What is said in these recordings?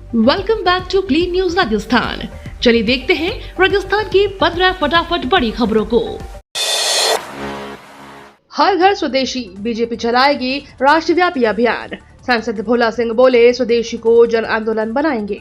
Welcome back to clean news Rajasthan. चलिए देखते हैं राजस्थान की 15 फटाफट बड़ी खबरों को। हर घर स्वदेशी, बीजेपी चलाएगी राष्ट्रव्यापी अभियान। सांसद भोला सिंह बोले, स्वदेशी को जन आंदोलन बनाएंगे।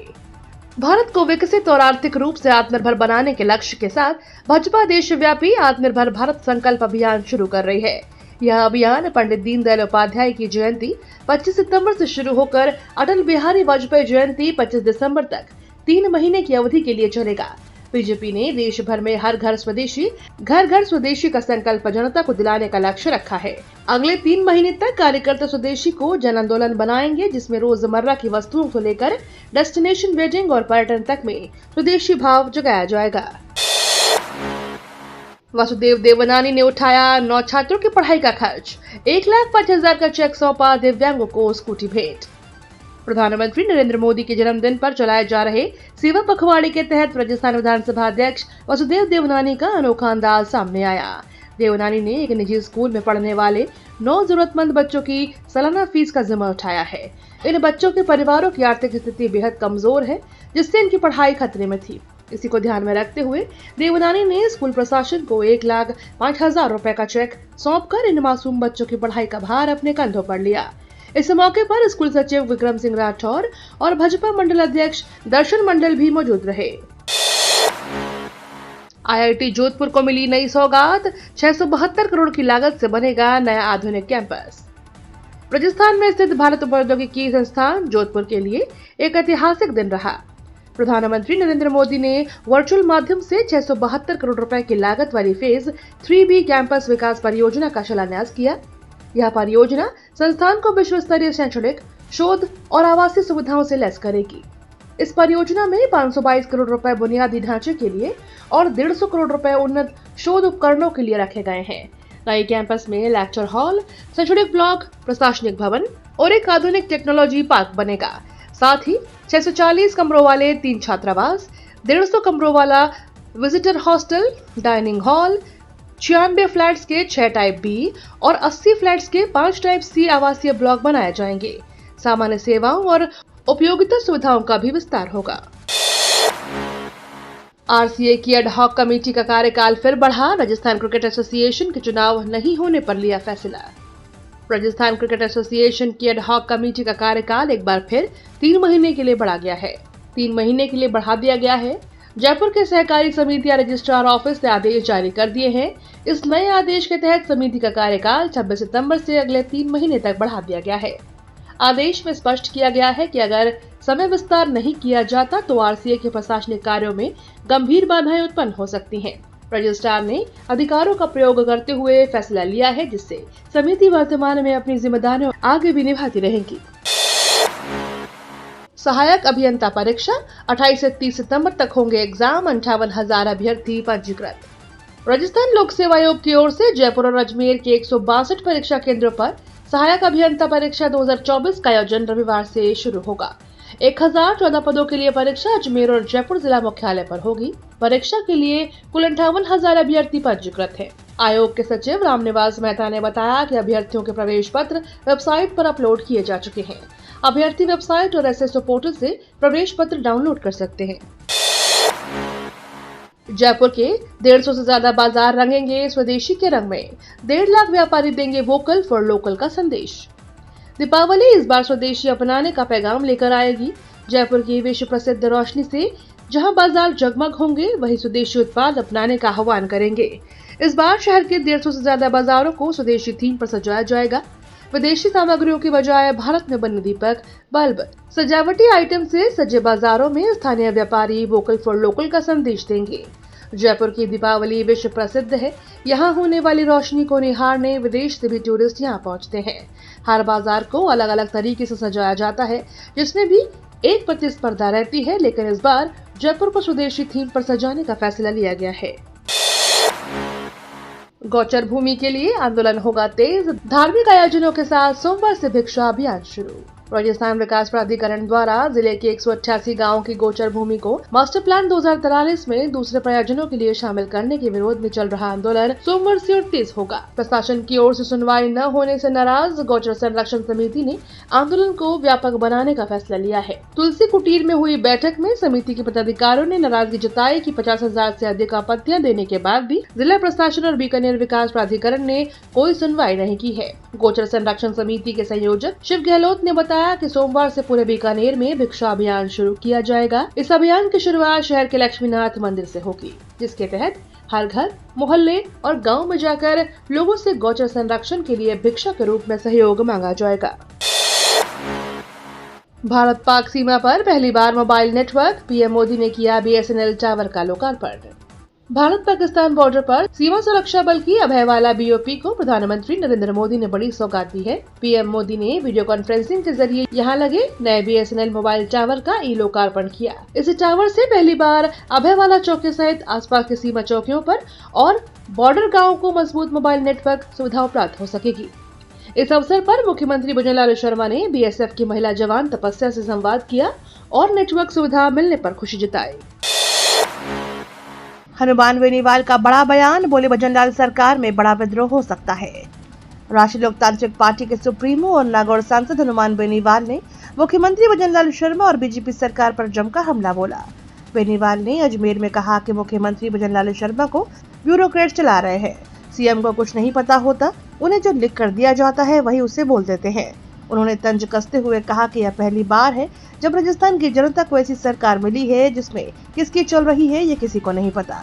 भारत को विकसित और आर्थिक रूप से आत्मनिर्भर बनाने के लक्ष्य के साथ भाजपा देशव्यापी आत्मनिर्भर भारत संकल्प अभियान शुरू कर रही है। यह अभियान पंडित दीनदयाल उपाध्याय की जयंती 25 सितंबर से शुरू होकर अटल बिहारी वाजपेयी जयंती 25 दिसंबर तक 3 महीने की अवधि के लिए चलेगा। बीजेपी ने देश भर में घर घर स्वदेशी का संकल्प जनता को दिलाने का लक्ष्य रखा है। अगले 3 महीने तक कार्यकर्ता स्वदेशी को जन आंदोलन बनाएंगे, जिसमें रोजमर्रा की वस्तुओं को लेकर डेस्टिनेशन वेडिंग और पर्यटन तक में स्वदेशी भाव जगाया जाएगा। वासुदेव देवनानी ने उठाया 9 छात्रों की पढ़ाई का खर्च। 1,05,000 का चेक सौंपा, दिव्यांगों को स्कूटी भेंट। प्रधानमंत्री नरेंद्र मोदी के जन्मदिन पर चलाए जा रहे सेवा पखवाड़े के तहत राजस्थान विधानसभा अध्यक्ष वासुदेव देवनानी का अनोखा अंदाज सामने आया। देवनानी ने एक निजी स्कूल में पढ़ने वाले 9 जरूरतमंद बच्चों की सालाना फीस का जिम्मा उठाया है। इन बच्चों के परिवारों की आर्थिक स्थिति बेहद कमजोर है, जिससे इनकी पढ़ाई खतरे में थी। इसी को ध्यान में रखते हुए देवनानी ने स्कूल प्रशासन को 1,05,000 रुपए का चेक सौंपकर इन मासूम बच्चों की पढ़ाई का भार अपने कंधों पर लिया। इस मौके पर स्कूल सचिव विक्रम सिंह राठौर और भाजपा मंडल अध्यक्ष दर्शन मंडल भी मौजूद रहे। IIT जोधपुर को मिली नई सौगात। 672 करोड़ की लागत से बनेगा नया आधुनिक कैंपस। राजस्थान में स्थित भारत प्रौद्योगिकी संस्थान जोधपुर के लिए एक ऐतिहासिक दिन रहा। प्रधानमंत्री नरेंद्र मोदी ने वर्चुअल माध्यम से 672 करोड़ रुपए की लागत वाली फेज 3B कैंपस विकास परियोजना का शिलान्यास किया। यह परियोजना संस्थान को विश्व स्तरीय शैक्षणिक, शोध और आवासीय सुविधाओं से लैस करेगी। इस परियोजना में 522 करोड़ रुपए बुनियादी ढांचे के लिए और 150 करोड़ रुपए उन्नत शोध उपकरणों के लिए रखे गए हैं। नए कैंपस में लेक्चर हॉल, शैक्षणिक ब्लॉक, प्रशासनिक भवन और एक आधुनिक टेक्नोलॉजी पार्क बनेगा। साथ ही 640 कमरों वाले 3 छात्रावास, 150 कमरों वाला visitor hostel, dining hall, 96 flats के 6 टाइप B और 80 फ्लैट्स के 5 टाइप C आवासीय ब्लॉक बनाए जाएंगे। सामान्य सेवाओं और उपयोगिता सुविधाओं का भी विस्तार होगा। RCA की एड हॉक कमेटी का कार्यकाल फिर बढ़ा। राजस्थान क्रिकेट एसोसिएशन के चुनाव नहीं होने पर लिया फैसला। राजस्थान क्रिकेट एसोसिएशन की एड हॉक कमेटी का कार्यकाल एक बार फिर 3 महीने के लिए बढ़ा गया है। 3 महीने के लिए बढ़ा दिया गया है। जयपुर के सहकारी समिति रजिस्ट्रार ऑफिस ने आदेश जारी कर दिए हैं। इस नए आदेश के तहत समिति का कार्यकाल 26 सितंबर से अगले 3 महीने तक बढ़ा दिया गया है। आदेश में स्पष्ट किया गया है कि अगर समय विस्तार नहीं किया जाता तो RCA के प्रशासनिक कार्यों में गंभीर बाधाएं उत्पन्न हो सकती हैं। रजिस्ट्रार ने अधिकारों का प्रयोग करते हुए फैसला लिया है, जिससे समिति वर्तमान में अपनी जिम्मेदारियां आगे भी निभाती रहेगी। सहायक अभियंता परीक्षा 28 से 30 सितंबर तक होंगे एग्जाम। 58,000 अभ्यर्थी पंजीकृत। राजस्थान लोक सेवा आयोग की ओर से जयपुर और अजमेर के 162 परीक्षा केंद्रों पर सहायक अभियंता परीक्षा 2024 का आयोजन रविवार से शुरू होगा। 1014 पदों के लिए परीक्षा अजमेर और जयपुर जिला मुख्यालय पर होगी। परीक्षा के लिए कुल 58,000 अभ्यर्थी पंजीकृत हैं। आयोग के सचिव रामनिवास मेहता ने बताया कि अभ्यर्थियों के प्रवेश पत्र वेबसाइट पर अपलोड किए जा चुके हैं। अभ्यर्थी वेबसाइट और SSO पोर्टल से प्रवेश पत्र डाउनलोड कर सकते हैं। जयपुर के 150 से ज्यादा बाजार रंगेंगे स्वदेशी के रंग में। 1.5 लाख व्यापारी देंगे वोकल फॉर लोकल का संदेश। दीपावली इस बार स्वदेशी अपनाने का पैगाम लेकर आएगी। जयपुर की विश्व प्रसिद्ध रोशनी से जहां बाजार जगमग होंगे, वहीं स्वदेशी उत्पाद अपनाने का आह्वान करेंगे। इस बार शहर के 150 से ज्यादा बाजारों को स्वदेशी थीम पर सजाया जाएगा। विदेशी सामग्रियों की बजाय भारत में बने दीपक, बल्ब, सजावटी आइटम से सजे बाजारों में स्थानीय व्यापारी वोकल फॉर लोकल का संदेश देंगे। जयपुर की दीपावली विश्व प्रसिद्ध है। यहाँ होने वाली रोशनी को निहारने विदेश से भी टूरिस्ट यहाँ पहुँचते हैं। हर बाजार को अलग अलग तरीके से सजाया जाता है, जिसमें भी एक प्रतिस्पर्धा रहती है, लेकिन इस बार जयपुर को स्वदेशी थीम पर सजाने का फैसला लिया गया है। गौचर भूमि के लिए आंदोलन होगा तेज। धार्मिक आयोजनों के साथ सोमवार से भिक्षा अभियान शुरू। राजस्थान विकास प्राधिकरण द्वारा जिले के 188 गांवों की गोचर भूमि को मास्टर प्लान 2043 में दूसरे प्रयोजनों के लिए शामिल करने के विरोध में चल रहा आंदोलन सोमवार से और तेज होगा। प्रशासन की ओर से सुनवाई न होने से नाराज गोचर संरक्षण समिति ने आंदोलन को व्यापक बनाने का फैसला लिया है। तुलसी कुटीर में हुई बैठक में समिति के पदाधिकारियों ने नाराजगी जताई कि 50,000 से अधिक आपत्तियां देने के बाद भी जिला प्रशासन और बीकानेर विकास प्राधिकरण ने कोई सुनवाई नहीं की है। गोचर संरक्षण समिति के संयोजक शिव गहलोत ने बताया कि सोमवार से पूरे बीकानेर में भिक्षा अभियान शुरू किया जाएगा। इस अभियान की शुरुआत शहर के लक्ष्मीनाथ मंदिर से होगी, जिसके तहत हर घर, मोहल्ले और गांव में जाकर लोगों से गोचर संरक्षण के लिए भिक्षा के रूप में सहयोग मांगा जाएगा। भारत पाक सीमा पर पहली बार मोबाइल नेटवर्क, पीएम मोदी ने किया BSNL टावर का लोकार्पण। भारत पाकिस्तान बॉर्डर पर सीमा सुरक्षा बल की अभयवाला BOP को प्रधानमंत्री नरेंद्र मोदी ने बड़ी सौगात दी है। पीएम मोदी ने वीडियो कॉन्फ्रेंसिंग के जरिए यहां लगे नए BSNL मोबाइल टावर का लोकार्पण किया। इस टावर से पहली बार अभयवाला चौकी सहित आसपास की सीमा चौकियों पर और बॉर्डर गाँव को मजबूत मोबाइल नेटवर्क सुविधा प्राप्त हो सकेगी। इस अवसर पर मुख्यमंत्री भजनलाल शर्मा ने BSF की महिला जवान तपस्या से संवाद किया और नेटवर्क सुविधा मिलने पर खुशी जताई। हनुमान बेनीवाल का बड़ा बयान, बोले भजनलाल सरकार में बड़ा विद्रोह हो सकता है। राष्ट्रीय लोकतांत्रिक पार्टी के सुप्रीमो और नागौर सांसद हनुमान बेनीवाल ने मुख्यमंत्री भजनलाल शर्मा और बीजेपी सरकार पर जमकर हमला बोला। बेनीवाल ने अजमेर में कहा कि मुख्यमंत्री भजनलाल शर्मा को ब्यूरोक्रेट चला रहे हैं। सीएम को कुछ नहीं पता होता, उन्हें जो लिख कर दिया जाता है वही उसे बोल देते हैं। उन्होंने तंज कसते हुए कहा कि यह पहली बार है जब राजस्थान की जनता को ऐसी सरकार मिली है जिसमें किसकी चल रही है ये किसी को नहीं पता।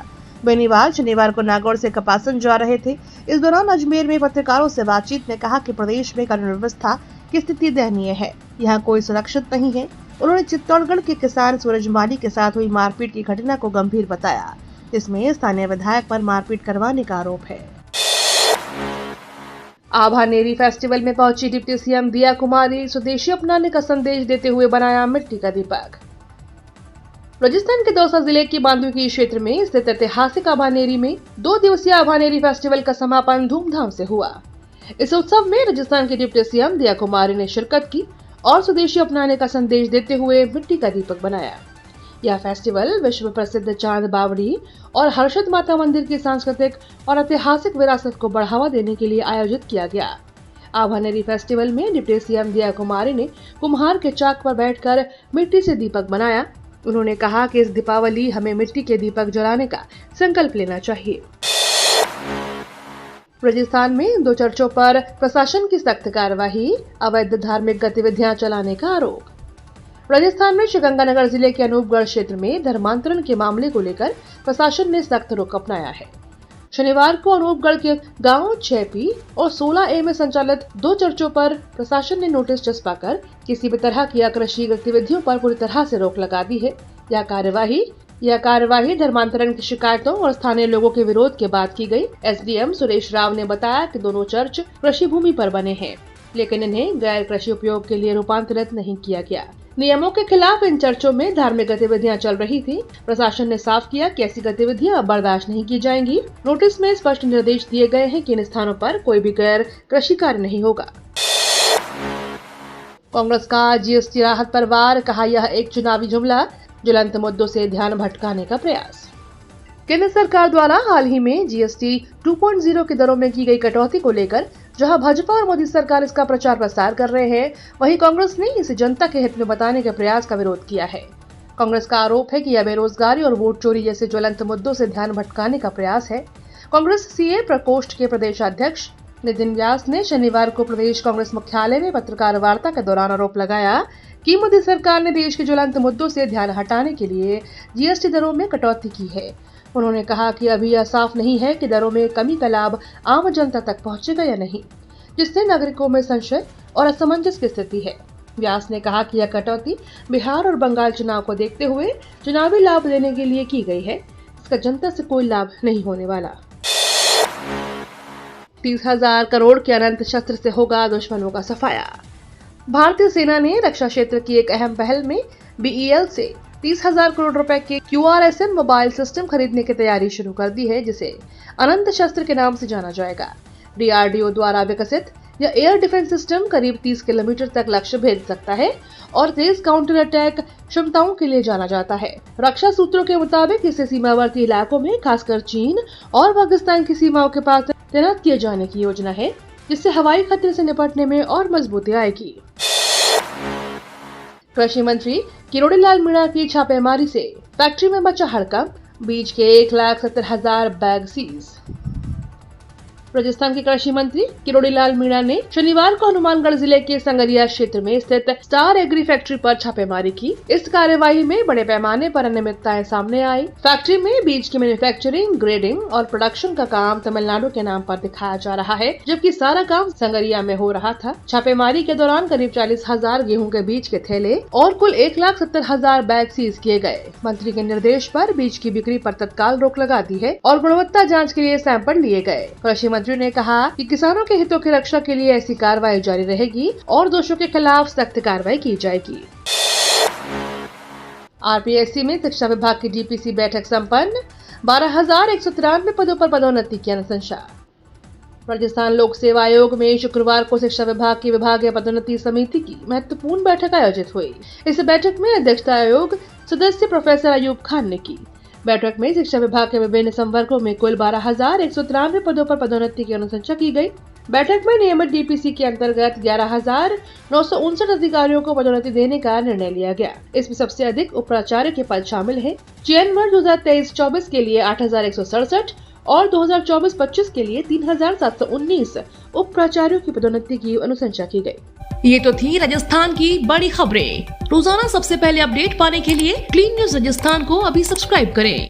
बेनीवाल शनिवार को नागौर से कपासन जा रहे थे। इस दौरान अजमेर में पत्रकारों से बातचीत में कहा कि प्रदेश में कानून व्यवस्था की स्थिति दयनीय है, यहाँ कोई सुरक्षित नहीं है। उन्होंने चित्तौड़गढ़ के किसान सूरज माली के साथ हुई मारपीट की घटना को गंभीर बताया, जिसमें स्थानीय विधायक पर मारपीट करवाने का आरोप है। आभानेरी फेस्टिवल में पहुंची डिप्टी सीएम दिया कुमारी स्वदेशी अपनाने का संदेश देते हुए बनाया मिट्टी का दीपक। राजस्थान के दौसा जिले की बांदुकी क्षेत्र में स्थित ऐतिहासिक आभानेरी में 2 दिवसीय आभानेरी फेस्टिवल का समापन धूमधाम से हुआ। इस उत्सव में राजस्थान के डिप्टी सीएम दिया कुमारी ने शिरकत की और स्वदेशी अपनाने का संदेश देते हुए मिट्टी का दीपक बनाया। यह फेस्टिवल विश्व प्रसिद्ध चांद बावड़ी और हर्षद माता मंदिर की सांस्कृतिक और ऐतिहासिक विरासत को बढ़ावा देने के लिए आयोजित किया गया। आभानेरी फेस्टिवल में डिप्टी सीएम दिया कुमारी ने कुम्हार के चाक पर बैठकर मिट्टी से दीपक बनाया। उन्होंने कहा कि इस दीपावली हमें मिट्टी के दीपक जलाने का संकल्प लेना चाहिए। राजस्थान में 2 चर्चों पर प्रशासन की सख्त कार्रवाई, अवैध धार्मिक गतिविधियां चलाने का आरोप। राजस्थान में श्रीगंगानगर जिले के अनूपगढ़ क्षेत्र में धर्मांतरण के मामले को लेकर प्रशासन ने सख्त रुख अपनाया है। शनिवार को अनूपगढ़ के गांव 6P और 16A में संचालित 2 चर्चों पर प्रशासन ने नोटिस चस्पाकर किसी भी तरह की आकृषि गतिविधियों पर पूरी तरह से रोक लगा दी है। यह कार्यवाही धर्मांतरण की शिकायतों और स्थानीय लोगों के विरोध के बाद की गई। SDM सुरेश राव ने बताया कि दोनों चर्च कृषि भूमि पर बने हैं, लेकिन इन्हें गैर कृषि उपयोग के लिए रूपांतरित नहीं किया गया। नियमों के खिलाफ इन चर्चों में धार्मिक गतिविधियां चल रही थी। प्रशासन ने साफ किया कि ऐसी गतिविधियां अब बर्दाश्त नहीं की जाएंगी। नोटिस में स्पष्ट निर्देश दिए गए हैं कि इन स्थानों पर कोई भी गैर कृषि कार्य नहीं होगा। कांग्रेस का GST राहत पर वार, कहा यह एक चुनावी जुमला, ज्वलंत मुद्दों से ध्यान भटकाने का प्रयास। केंद्र सरकार द्वारा हाल ही में GST 2.0 की दरों में की गई कटौती को लेकर जहां भाजपा और मोदी सरकार इसका प्रचार प्रसार कर रहे हैं, वहीं कांग्रेस ने इसे जनता के हित में बताने के प्रयास का विरोध किया है। कांग्रेस का आरोप है कि यह बेरोजगारी और वोट चोरी जैसे ज्वलंत मुद्दों से ध्यान भटकाने का प्रयास है। कांग्रेस CA प्रकोष्ठ के प्रदेश अध्यक्ष नितिन व्यास ने शनिवार को प्रदेश कांग्रेस मुख्यालय में पत्रकार वार्ता के दौरान आरोप लगाया कि मोदी सरकार ने देश के ज्वलंत मुद्दों से ध्यान हटाने के लिए GST दरों में कटौती की है। उन्होंने कहा कि अभी यह साफ नहीं है कि दरों में कमी का लाभ आम जनता तक पहुंचेगा या नहीं, जिससे नागरिकों में संशय और असमंजस की स्थिति है। व्यास ने कहा कि यह कटौती बिहार और बंगाल चुनाव को देखते हुए चुनावी लाभ लेने के लिए की गई है। इसका जनता से कोई लाभ नहीं होने वाला। 30,000 करोड़ के अनंत शस्त्र से होगा दुश्मनों का सफाया। भारतीय सेना ने रक्षा क्षेत्र की एक अहम पहल में BEL से 30,000 करोड़ रुपए के QRSM मोबाइल सिस्टम खरीदने की तैयारी शुरू कर दी है, जिसे अनंत शस्त्र के नाम से जाना जाएगा। DRDO द्वारा विकसित यह एयर डिफेंस सिस्टम करीब 30 किलोमीटर तक लक्ष्य भेद सकता है और तेज काउंटर अटैक क्षमताओं के लिए जाना जाता है। रक्षा सूत्रों के मुताबिक इसे सीमावर्ती इलाकों में खासकर चीन और पाकिस्तान की सीमाओं के पास तैनात किए जाने की योजना है, जिससे हवाई खतरे से निपटने में और मजबूती आएगी। कृषि मंत्री किरोड़ी लाल मीणा की छापेमारी से फैक्ट्री में मचा हड़कंप, बीज के 1,70,000 बैग सीज। राजस्थान के कृषि मंत्री किरोड़ी लाल मीणा ने शनिवार को हनुमानगढ़ जिले के संगरिया क्षेत्र में स्थित स्टार एग्री फैक्ट्री पर छापेमारी की। इस कार्यवाही में बड़े पैमाने पर अनियमितताएं सामने आई। फैक्ट्री में बीज की मैन्युफैक्चरिंग, ग्रेडिंग और प्रोडक्शन का काम तमिलनाडु के नाम पर दिखाया जा रहा है, जबकि सारा काम संगरिया में हो रहा था। छापेमारी के दौरान करीब 40,000 गेहूं के बीज के थैले और कुल 1,70,000 बैग सीज किए गए। मंत्री के निर्देश पर बीज की बिक्री पर तत्काल रोक लगा दी है और गुणवत्ता जाँच के लिए सैंपल लिए गए। कृषि मंत्री ने कहा कि किसानों के हितों की रक्षा के लिए ऐसी कार्रवाई जारी रहेगी और दोषियों के खिलाफ सख्त कार्रवाई की जाएगी। आरपीएससी में शिक्षा विभाग की डीपीसी बैठक संपन्न, 12,193 पदों पर पदोन्नति की अनुशंसा। राजस्थान लोक सेवा आयोग में शुक्रवार को शिक्षा विभाग की विभागीय पदोन्नति समिति की महत्वपूर्ण बैठक आयोजित हुई। इस बैठक में अध्यक्षता आयोग सदस्य प्रोफेसर अयूब खान ने की। बैठक में शिक्षा विभाग के विभिन्न संवर्गों में कुल 12,193 पदों पर पदोन्नति की अनुशंसा की गई। बैठक में नियमित डीपीसी के अंतर्गत 11,959 अधिकारियों को पदोन्नति देने का निर्णय लिया गया। इसमें सबसे अधिक उप प्राचार्य के पद शामिल हैं। चयन वर्ष 2023-24 के लिए 8,167 और 2024-25 के लिए 3,719 उप प्राचार्यों की पदोन्नति की अनुशंसा की गई। ये तो थी राजस्थान की बड़ी खबरें। रोजाना सबसे पहले अपडेट पाने के लिए क्लीन न्यूज राजस्थान को अभी सब्सक्राइब करें।